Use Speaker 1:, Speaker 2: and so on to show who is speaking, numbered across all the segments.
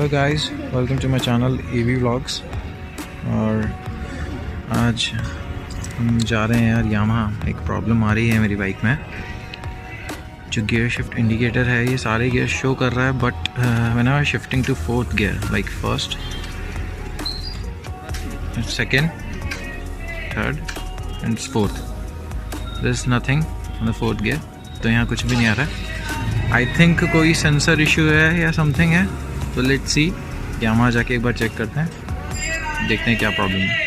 Speaker 1: Hello guys, welcome to my channel AV vlogs. और आज हम जा रहे हैं यार यामाहा। एक प्रॉब्लम आ रही है मेरी बाइक में। जो गियर शिफ्ट इंडिकेटर है ये सारे गियर शो कर रहा है, but when I am shifting to fourth gear, like first, second, third and fourth, there is nothing on the fourth gear. तो यहाँ कुछ भी नहीं आ रहा है। आई थिंक कोई सेंसर इशू है या समथिंग है। तो लेट्स सी, यामाहा जाके एक बार चेक करते हैं, देखते हैं क्या प्रॉब्लम है।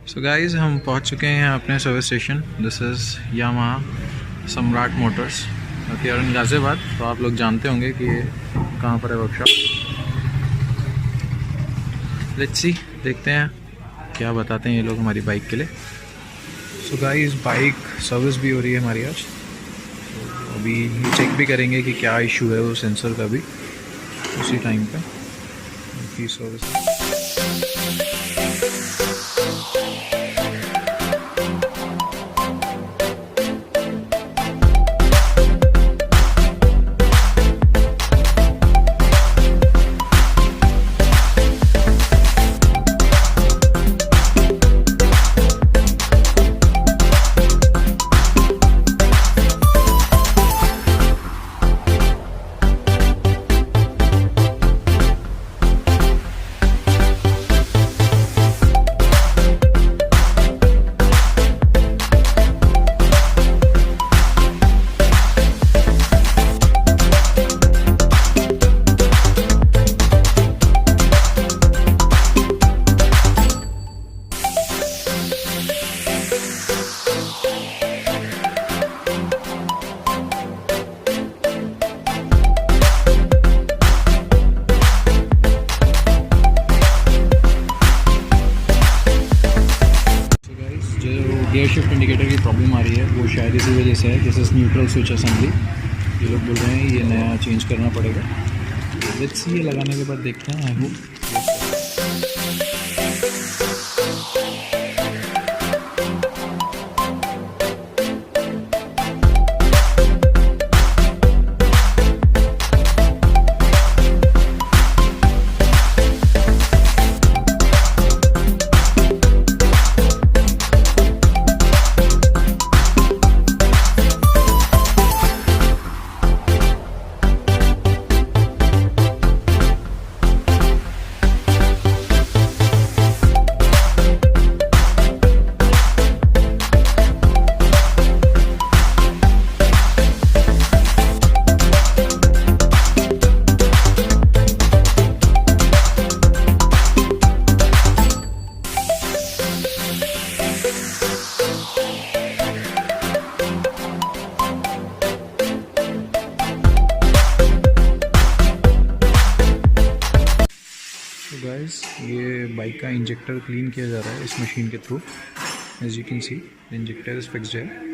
Speaker 1: सो गाइज़, हम पहुंच चुके हैं अपने service station. This is Yamaha सम्राट मोटर्स हियर इन गाज़ियाबाद। तो आप लोग जानते होंगे कि ये कहाँ पर है वर्कशॉप। लेट्स सी, देखते हैं क्या बताते हैं ये लोग हमारी बाइक के लिए। सो गाइज़, बाइक सर्विस भी हो रही है हमारी आज। तो अभी ये चेक भी करेंगे कि क्या इशू है वो सेंसर का भी उसी टाइम पे सर्विस। गियर शिफ्ट इंडिकेटर की प्रॉब्लम आ रही है, वो शायद इसी वजह से है। This is neutral switch assembly. ये लोग बोल रहे हैं ये नया चेंज करना पड़ेगा। लेट्स सी, ये लगाने के बाद देखते हैं। आई होप गाइस, ये बाइक का इंजेक्टर क्लीन किया जा रहा है इस मशीन के through. As you can see, the injector is fixed है।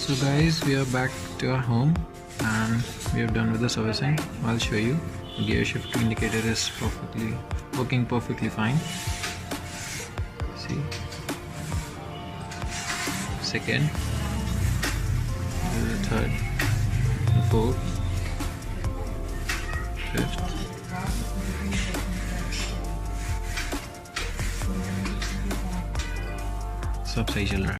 Speaker 1: So guys, we are back to our home and we are done with the servicing. I'll show you. The gear shift indicator is working perfectly fine. See, second, the third, the fourth, fifth, सब सही चल रहा है.